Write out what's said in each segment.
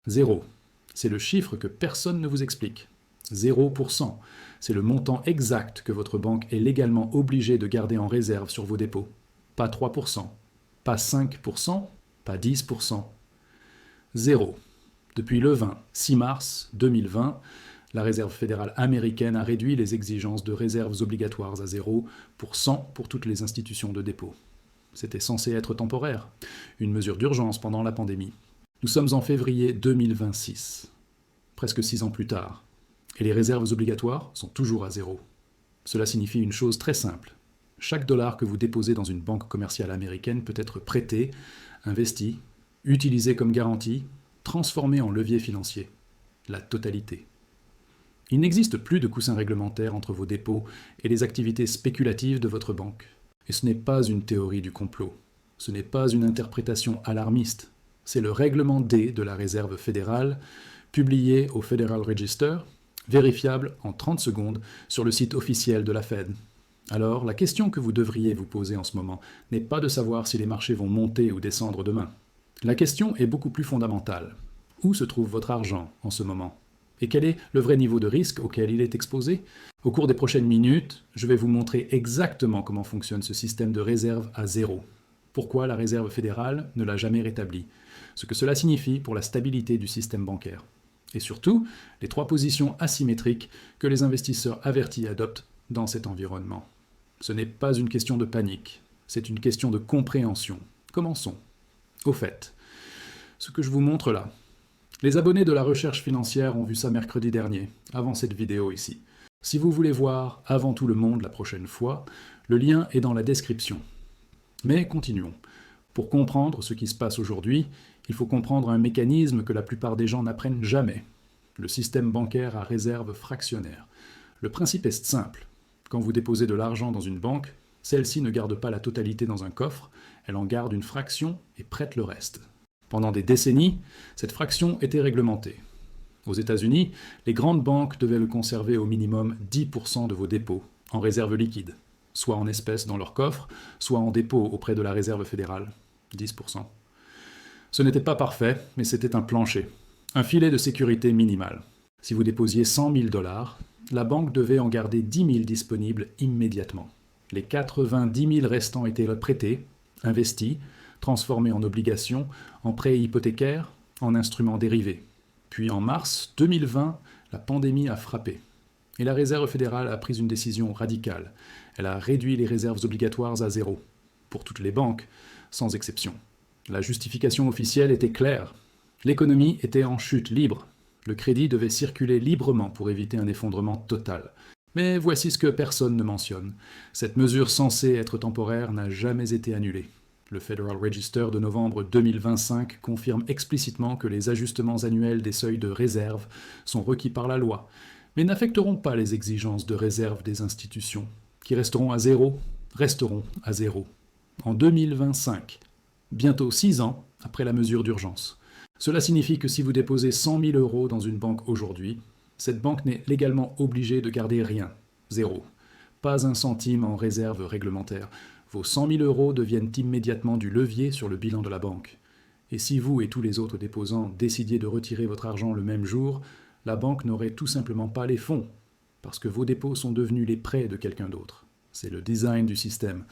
0, c'est le chiffre que personne ne vous explique. 0%, c'est le montant exact que votre banque est légalement obligée de garder en réserve sur vos dépôts. Pas 3%, pas 5%, pas 10%. 0. Depuis le 6 mars 2020, la Réserve fédérale américaine a réduit les exigences de réserves obligatoires à 0% pour toutes les institutions de dépôt. C'était censé être temporaire, une mesure d'urgence pendant la pandémie. Nous sommes en février 2026, presque 6 ans plus tard, et les réserves obligatoires sont toujours à 0. Cela signifie une chose très simple. Chaque dollar que vous déposez dans une banque commerciale américaine peut être prêté, investi, utilisé comme garantie, transformé en levier financier. La totalité. Il n'existe plus de coussin réglementaire entre vos dépôts et les activités spéculatives de votre banque. Et ce n'est pas une théorie du complot. Ce n'est pas une interprétation alarmiste. C'est le règlement D de la Réserve fédérale, publié au Federal Register, vérifiable en 30 secondes sur le site officiel de la Fed. Alors, la question que vous devriez vous poser en ce moment n'est pas de savoir si les marchés vont monter ou descendre demain. La question est beaucoup plus fondamentale. Où se trouve votre argent en ce moment ? Et quel est le vrai niveau de risque auquel il est exposé ? Au cours des prochaines minutes, je vais vous montrer exactement comment fonctionne ce système de réserve à 0. Pourquoi la Réserve fédérale ne l'a jamais rétabli ? Ce que cela signifie pour la stabilité du système bancaire. Et surtout, les 3 positions asymétriques que les investisseurs avertis adoptent dans cet environnement. Ce n'est pas une question de panique, c'est une question de compréhension. Commençons. Au fait, ce que je vous montre là, les abonnés de la recherche financière ont vu ça mercredi dernier, avant cette vidéo ici. Si vous voulez voir avant tout le monde la prochaine fois, le lien est dans la description. Mais continuons. Pour comprendre ce qui se passe aujourd'hui, il faut comprendre un mécanisme que la plupart des gens n'apprennent jamais. Le système bancaire à réserve fractionnaire. Le principe est simple. Quand vous déposez de l'argent dans une banque, celle-ci ne garde pas la totalité dans un coffre, elle en garde une fraction et prête le reste. Pendant des décennies, cette fraction était réglementée. Aux États-Unis, les grandes banques devaient le conserver au minimum 10% de vos dépôts, en réserve liquide, soit en espèces dans leur coffre, soit en dépôt auprès de la Réserve fédérale, 10%. Ce n'était pas parfait, mais c'était un plancher, un filet de sécurité minimal. Si vous déposiez 100 000 $, la banque devait en garder 10 000 disponibles immédiatement. Les 90 000 restants étaient prêtés, investis, transformés en obligations, en prêts hypothécaires, en instruments dérivés. Puis en mars 2020, la pandémie a frappé. Et la Réserve fédérale a pris une décision radicale. Elle a réduit les réserves obligatoires à 0, pour toutes les banques, sans exception. La justification officielle était claire. L'économie était en chute libre. Le crédit devait circuler librement pour éviter un effondrement total. Mais voici ce que personne ne mentionne. Cette mesure censée être temporaire n'a jamais été annulée. Le Federal Register de novembre 2025 confirme explicitement que les ajustements annuels des seuils de réserve sont requis par la loi, mais n'affecteront pas les exigences de réserve des institutions, qui resteront à 0, en 2025, bientôt 6 ans après la mesure d'urgence. Cela signifie que si vous déposez 100 000 € dans une banque aujourd'hui, cette banque n'est légalement obligée de garder rien, 0. Pas un centime en réserve réglementaire. Vos 100 000 € deviennent immédiatement du levier sur le bilan de la banque. Et si vous et tous les autres déposants décidiez de retirer votre argent le même jour, la banque n'aurait tout simplement pas les fonds, parce que vos dépôts sont devenus les prêts de quelqu'un d'autre. C'est le design du système.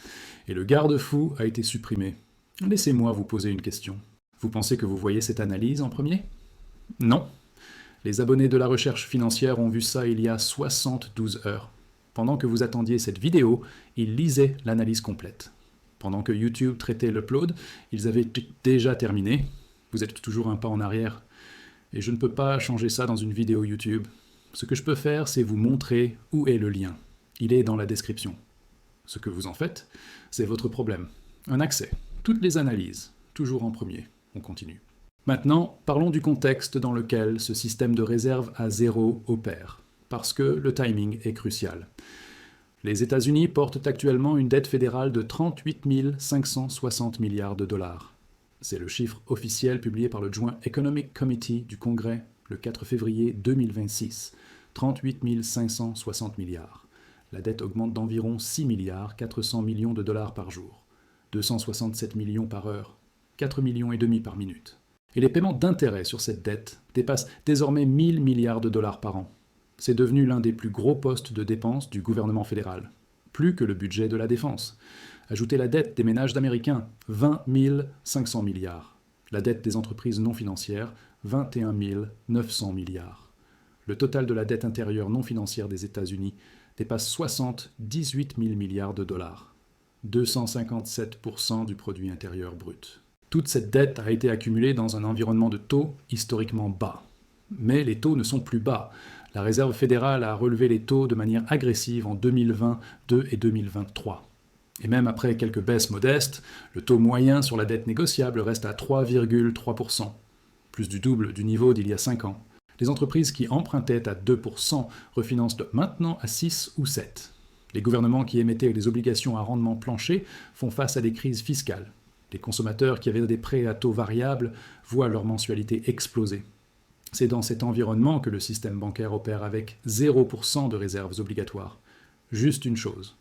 Et le garde-fou a été supprimé. Laissez-moi vous poser une question. Vous pensez que vous voyez cette analyse en premier ? Non. Les abonnés de la recherche financière ont vu ça il y a 72 heures. Pendant que vous attendiez cette vidéo, ils lisaient l'analyse complète. Pendant que YouTube traitait l'upload, ils avaient déjà terminé. Vous êtes toujours un pas en arrière. Et je ne peux pas changer ça dans une vidéo YouTube. Ce que je peux faire, c'est vous montrer où est le lien. Il est dans la description. Ce que vous en faites, c'est votre problème. Un accès. Toutes les analyses. Toujours en premier. On continue. Maintenant, parlons du contexte dans lequel ce système de réserve à 0 opère. Parce que le timing est crucial. Les États-Unis portent actuellement une dette fédérale de 38 560 milliards de dollars. C'est le chiffre officiel publié par le Joint Economic Committee du Congrès le 4 février 2026. 38 560 milliards. La dette augmente d'environ 6 milliards 400 millions de dollars par jour, 267 millions par heure, 4,5 millions par minute. Et les paiements d'intérêts sur cette dette dépassent désormais 1000 milliards de dollars par an. C'est devenu l'un des plus gros postes de dépenses du gouvernement fédéral, plus que le budget de la défense. Ajoutez la dette des ménages d'Américains, 20 500 milliards. La dette des entreprises non financières, 21 900 milliards. Le total de la dette intérieure non financière des États-Unis dépasse 78 000 milliards de dollars, 257% du produit intérieur brut. Toute cette dette a été accumulée dans un environnement de taux historiquement bas. Mais les taux ne sont plus bas. La Réserve fédérale a relevé les taux de manière agressive en 2022 et 2023. Et même après quelques baisses modestes, le taux moyen sur la dette négociable reste à 3,3%, plus du double du niveau d'il y a 5 ans. Les entreprises qui empruntaient à 2% refinancent maintenant à 6 ou 7. Les gouvernements qui émettaient des obligations à rendement plancher font face à des crises fiscales. Les consommateurs qui avaient des prêts à taux variables voient leur mensualité exploser. C'est dans cet environnement que le système bancaire opère avec 0% de réserves obligatoires. Juste une chose.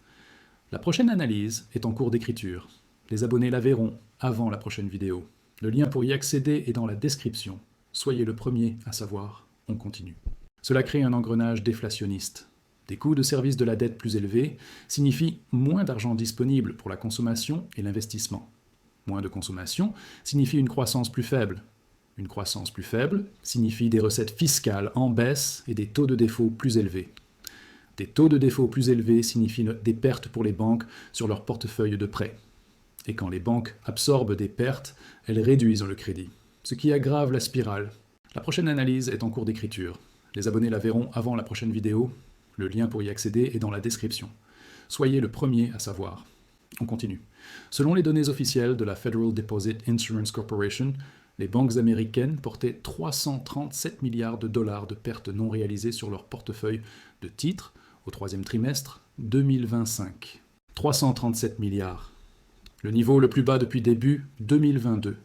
La prochaine analyse est en cours d'écriture. Les abonnés la verront avant la prochaine vidéo. Le lien pour y accéder est dans la description. Soyez le premier à savoir, on continue. Cela crée un engrenage déflationniste. Des coûts de service de la dette plus élevés signifient moins d'argent disponible pour la consommation et l'investissement. Moins de consommation signifie une croissance plus faible. Une croissance plus faible signifie des recettes fiscales en baisse et des taux de défaut plus élevés. Des taux de défaut plus élevés signifient des pertes pour les banques sur leur portefeuille de prêts. Et quand les banques absorbent des pertes, elles réduisent le crédit, ce qui aggrave la spirale. La prochaine analyse est en cours d'écriture. Les abonnés la verront avant la prochaine vidéo. Le lien pour y accéder est dans la description. Soyez le premier à savoir. On continue. Selon les données officielles de la Federal Deposit Insurance Corporation, les banques américaines portaient 337 milliards de dollars de pertes non réalisées sur leur portefeuille de titres au troisième trimestre 2025. 337 milliards. Le niveau le plus bas depuis début 2022,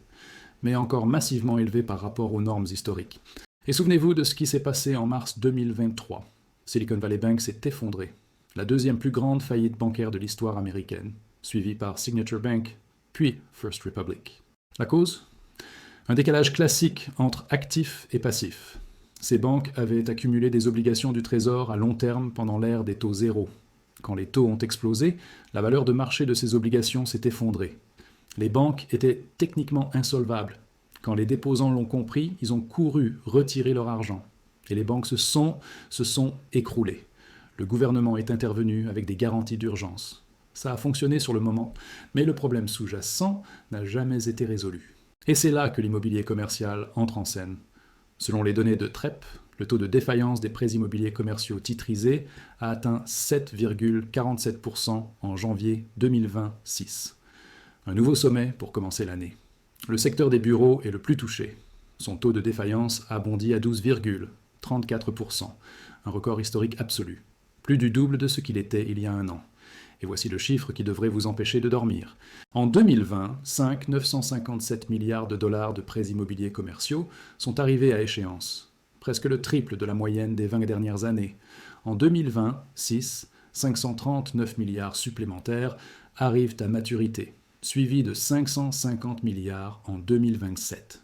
mais encore massivement élevé par rapport aux normes historiques. Et souvenez-vous de ce qui s'est passé en mars 2023. Silicon Valley Bank s'est effondré, la deuxième plus grande faillite bancaire de l'histoire américaine, suivie par Signature Bank, puis First Republic. La cause ? Un décalage classique entre actifs et passifs. Ces banques avaient accumulé des obligations du Trésor à long terme pendant l'ère des taux zéro. Quand les taux ont explosé, la valeur de marché de ces obligations s'est effondrée. Les banques étaient techniquement insolvables. Quand les déposants l'ont compris, ils ont couru retirer leur argent. Et les banques se sont écroulées. Le gouvernement est intervenu avec des garanties d'urgence. Ça a fonctionné sur le moment, mais le problème sous-jacent n'a jamais été résolu. Et c'est là que l'immobilier commercial entre en scène. Selon les données de TREP, le taux de défaillance des prêts immobiliers commerciaux titrisés a atteint 7,47% en janvier 2026. Un nouveau sommet pour commencer l'année. Le secteur des bureaux est le plus touché. Son taux de défaillance a bondi à 12,34%, un record historique absolu, plus du double de ce qu'il était il y a un an. Et voici le chiffre qui devrait vous empêcher de dormir. En 2020, 957 milliards de dollars de prêts immobiliers commerciaux sont arrivés à échéance, presque le triple de la moyenne des 20 dernières années. En 2026, 539 milliards supplémentaires arrivent à maturité, suivis de 550 milliards en 2027.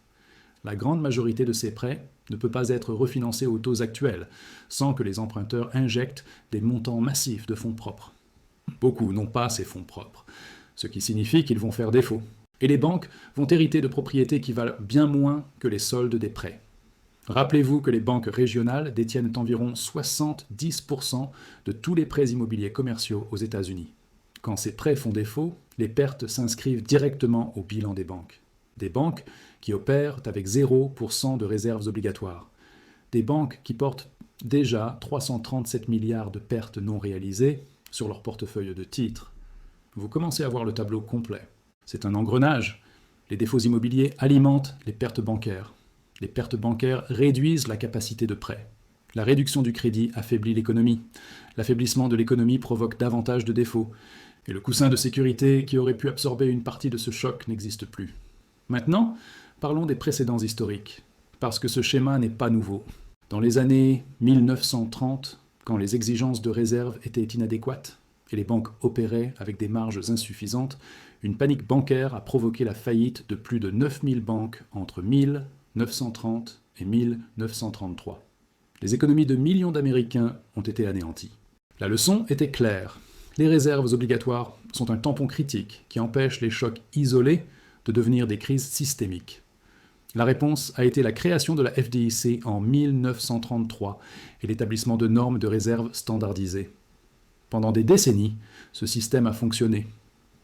La grande majorité de ces prêts ne peut pas être refinancée aux taux actuels, sans que les emprunteurs injectent des montants massifs de fonds propres. Beaucoup n'ont pas ces fonds propres, ce qui signifie qu'ils vont faire défaut. Et les banques vont hériter de propriétés qui valent bien moins que les soldes des prêts. Rappelez-vous que les banques régionales détiennent environ 70% de tous les prêts immobiliers commerciaux aux États-Unis. Quand ces prêts font défaut, les pertes s'inscrivent directement au bilan des banques. Des banques qui opèrent avec 0% de réserves obligatoires. Des banques qui portent déjà 337 milliards de pertes non réalisées sur leur portefeuille de titres. Vous commencez à voir le tableau complet. C'est un engrenage. Les défauts immobiliers alimentent les pertes bancaires. Les pertes bancaires réduisent la capacité de prêt. La réduction du crédit affaiblit l'économie. L'affaiblissement de l'économie provoque davantage de défauts. Et le coussin de sécurité qui aurait pu absorber une partie de ce choc n'existe plus. Maintenant, parlons des précédents historiques, parce que ce schéma n'est pas nouveau. Dans les années 1930, quand les exigences de réserve étaient inadéquates et les banques opéraient avec des marges insuffisantes, Une panique bancaire a provoqué la faillite de plus de 9000 banques entre 1930 et 1933. Les économies de millions d'Américains ont été anéanties. La leçon était claire. Les réserves obligatoires sont un tampon critique qui empêche les chocs isolés de devenir des crises systémiques. La réponse a été la création de la FDIC en 1933 et l'établissement de normes de réserve standardisées. Pendant des décennies, ce système a fonctionné.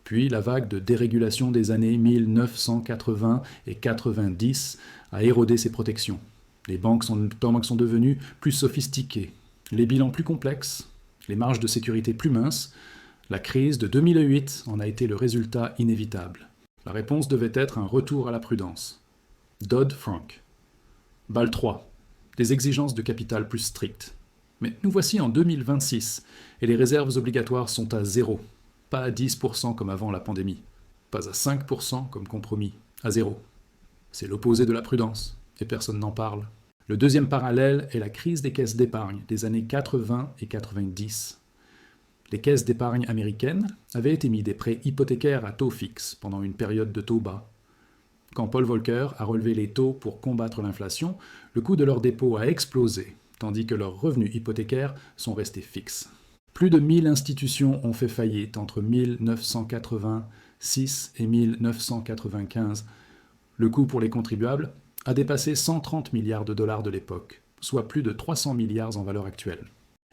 Puis la vague de dérégulation des années 1980 et 90 a érodé ses protections. Les banques sont devenues plus sophistiquées, les bilans plus complexes, les marges de sécurité plus minces. La crise de 2008 en a été le résultat inévitable. La réponse devait être un retour à la prudence. Dodd-Frank. Bâle III. Des exigences de capital plus strictes. Mais nous voici en 2026 et les réserves obligatoires sont à 0. Pas à 10% comme avant la pandémie. Pas à 5% comme compromis. À 0. C'est l'opposé de la prudence et personne n'en parle. Le deuxième parallèle est la crise des caisses d'épargne des années 80 et 90. Les caisses d'épargne américaines avaient émis des prêts hypothécaires à taux fixe pendant une période de taux bas. Quand Paul Volcker a relevé les taux pour combattre l'inflation, le coût de leurs dépôts a explosé, tandis que leurs revenus hypothécaires sont restés fixes. Plus de 1000 institutions ont fait faillite entre 1986 et 1995. Le coût pour les contribuables a dépassé 130 milliards de dollars de l'époque, soit plus de 300 milliards en valeur actuelle.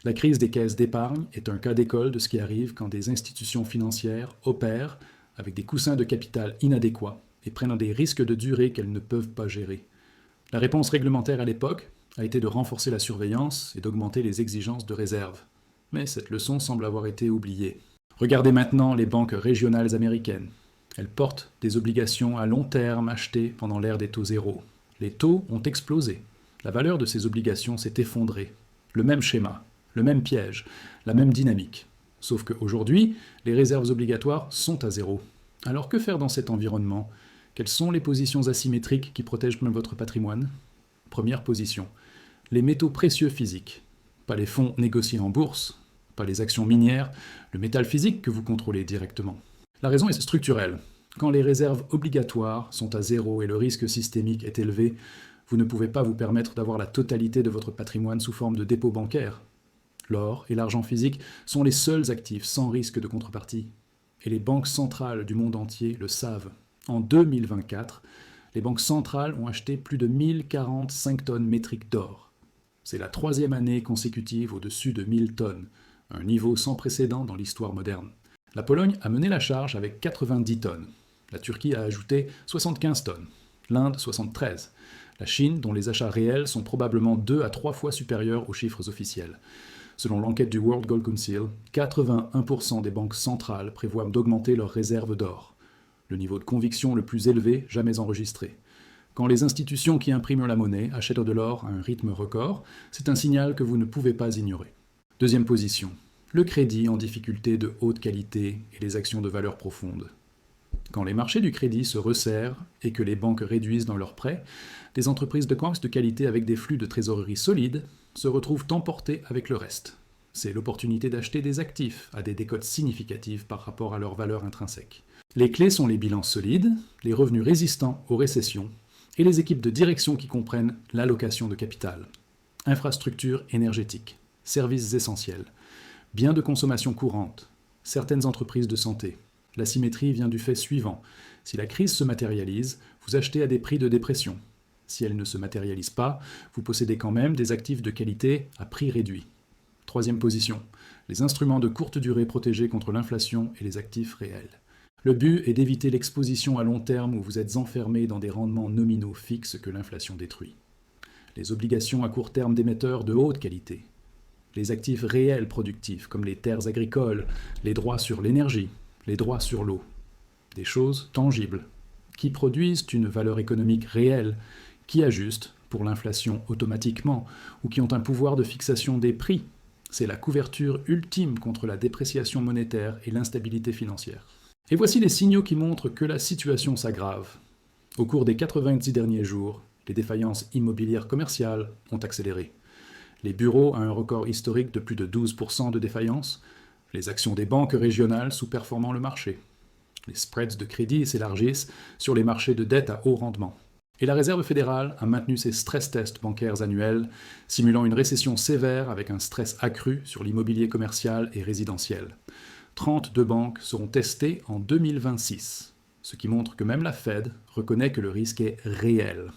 La crise des caisses d'épargne est un cas d'école de ce qui arrive quand des institutions financières opèrent avec des coussins de capital inadéquats et prennent des risques de durée qu'elles ne peuvent pas gérer. La réponse réglementaire à l'époque a été de renforcer la surveillance et d'augmenter les exigences de réserve. Mais cette leçon semble avoir été oubliée. Regardez maintenant les banques régionales américaines. Elles portent des obligations à long terme achetées pendant l'ère des taux zéro. Les taux ont explosé. La valeur de ces obligations s'est effondrée. Le même schéma, le même piège, la même dynamique. Sauf qu'aujourd'hui, les réserves obligatoires sont à 0. Alors que faire dans cet environnement ? Quelles sont les positions asymétriques qui protègent votre patrimoine ? Première position, les métaux précieux physiques. Pas les fonds négociés en bourse, pas les actions minières, le métal physique que vous contrôlez directement. La raison est structurelle. Quand les réserves obligatoires sont à 0 et le risque systémique est élevé, vous ne pouvez pas vous permettre d'avoir la totalité de votre patrimoine sous forme de dépôt bancaire. L'or et l'argent physique sont les seuls actifs sans risque de contrepartie. Et les banques centrales du monde entier le savent. En 2024, les banques centrales ont acheté plus de 1045 tonnes métriques d'or. C'est la 3e année consécutive au-dessus de 1000 tonnes, un niveau sans précédent dans l'histoire moderne. La Pologne a mené la charge avec 90 tonnes. La Turquie a ajouté 75 tonnes. L'Inde, 73. La Chine, dont les achats réels sont probablement 2 à 3 fois supérieurs aux chiffres officiels. Selon l'enquête du World Gold Council, 81% des banques centrales prévoient d'augmenter leurs réserves d'or. Le niveau de conviction le plus élevé jamais enregistré. Quand les institutions qui impriment la monnaie achètent de l'or à un rythme record, c'est un signal que vous ne pouvez pas ignorer. Deuxième position, le crédit en difficulté de haute qualité et les actions de valeur profonde. Quand les marchés du crédit se resserrent et que les banques réduisent dans leurs prêts, des entreprises de commerce de qualité avec des flux de trésorerie solides se retrouvent emportées avec le reste. C'est l'opportunité d'acheter des actifs à des décotes significatives par rapport à leur valeur intrinsèque. Les clés sont les bilans solides, les revenus résistants aux récessions et les équipes de direction qui comprennent l'allocation de capital, infrastructures énergétiques, services essentiels, biens de consommation courante, certaines entreprises de santé. La symétrie vient du fait suivant. Si la crise se matérialise, vous achetez à des prix de dépression. Si elle ne se matérialise pas, vous possédez quand même des actifs de qualité à prix réduit. Troisième position, les instruments de courte durée protégés contre l'inflation et les actifs réels. Le but est d'éviter l'exposition à long terme où vous êtes enfermé dans des rendements nominaux fixes que l'inflation détruit. Les obligations à court terme d'émetteurs de haute qualité. Les actifs réels productifs comme les terres agricoles, les droits sur l'énergie, les droits sur l'eau. Des choses tangibles qui produisent une valeur économique réelle, qui ajustent pour l'inflation automatiquement ou qui ont un pouvoir de fixation des prix. C'est la couverture ultime contre la dépréciation monétaire et l'instabilité financière. Et voici les signaux qui montrent que la situation s'aggrave. Au cours des 90 derniers jours, les défaillances immobilières commerciales ont accéléré. Les bureaux à un record historique de plus de 12% de défaillances, les actions des banques régionales sous-performant le marché. Les spreads de crédit s'élargissent sur les marchés de dette à haut rendement. Et la Réserve fédérale a maintenu ses stress tests bancaires annuels, simulant une récession sévère avec un stress accru sur l'immobilier commercial et résidentiel. 32 banques seront testées en 2026, ce qui montre que même la Fed reconnaît que le risque est réel.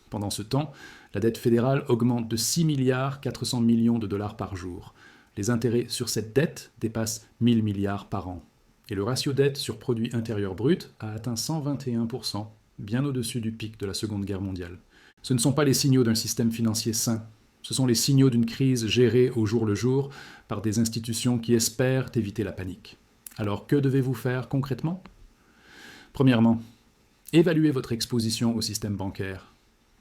Pendant ce temps, la dette fédérale augmente de 6 milliards 400 millions de dollars par jour. Les intérêts sur cette dette dépassent 1000 milliards par an. Et le ratio dette sur produit intérieur brut a atteint 121%, bien au-dessus du pic de la Seconde Guerre mondiale. Ce ne sont pas les signaux d'un système financier sain, ce sont les signaux d'une crise gérée au jour le jour par des institutions qui espèrent éviter la panique. Alors que devez-vous faire concrètement ? Premièrement, évaluez votre exposition au système bancaire.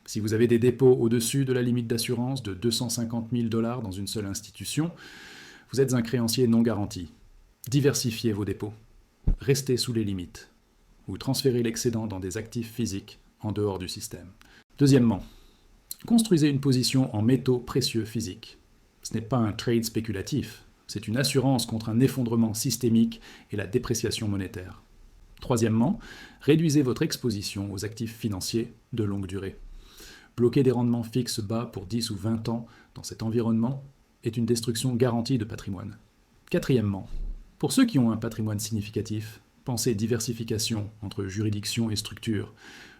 Si vous avez des dépôts au-dessus de la limite d'assurance de 250 000 $ dans une seule institution, vous êtes un créancier non garanti. Diversifiez vos dépôts. Restez sous les limites. Ou transférez l'excédent dans des actifs physiques en dehors du système. Deuxièmement, construisez une position en métaux précieux physiques. Ce n'est pas un trade spéculatif, c'est une assurance contre un effondrement systémique et la dépréciation monétaire. Troisièmement, réduisez votre exposition aux actifs financiers de longue durée. Bloquer des rendements fixes bas pour 10 ou 20 ans dans cet environnement est une destruction garantie de patrimoine. Quatrièmement, pour ceux qui ont un patrimoine significatif, pensez diversification entre juridiction et structure.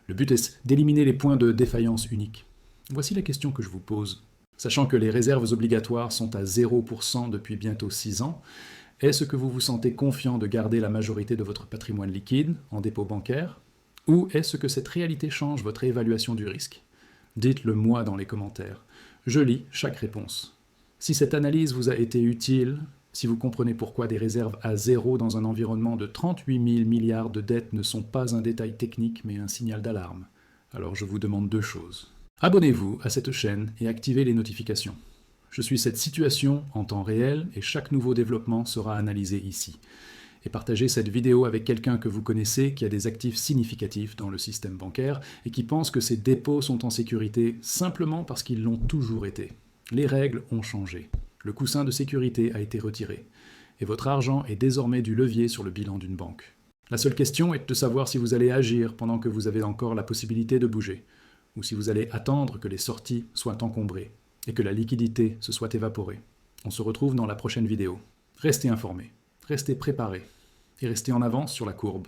Le but est d'éliminer les points de défaillance uniques. Voici la question que je vous pose. Sachant que les réserves obligatoires sont à 0% depuis bientôt 6 ans, est-ce que vous vous sentez confiant de garder la majorité de votre patrimoine liquide en dépôt bancaire? Ou est-ce que cette réalité change votre évaluation du risque? Dites-le moi dans les commentaires. Je lis chaque réponse. Si cette analyse vous a été utile, si vous comprenez pourquoi des réserves à zéro dans un environnement de 38 000 milliards de dettes ne sont pas un détail technique mais un signal d'alarme, alors je vous demande 2 choses. Abonnez-vous à cette chaîne et activez les notifications. Je suis cette situation en temps réel et chaque nouveau développement sera analysé ici. Et partagez cette vidéo avec quelqu'un que vous connaissez qui a des actifs significatifs dans le système bancaire et qui pense que ses dépôts sont en sécurité simplement parce qu'ils l'ont toujours été. Les règles ont changé. Le coussin de sécurité a été retiré. Et votre argent est désormais du levier sur le bilan d'une banque. La seule question est de savoir si vous allez agir pendant que vous avez encore la possibilité de bouger, ou si vous allez attendre que les sorties soient encombrées et que la liquidité se soit évaporée. On se retrouve dans la prochaine vidéo. Restez informés, restez préparés et restez en avance sur la courbe.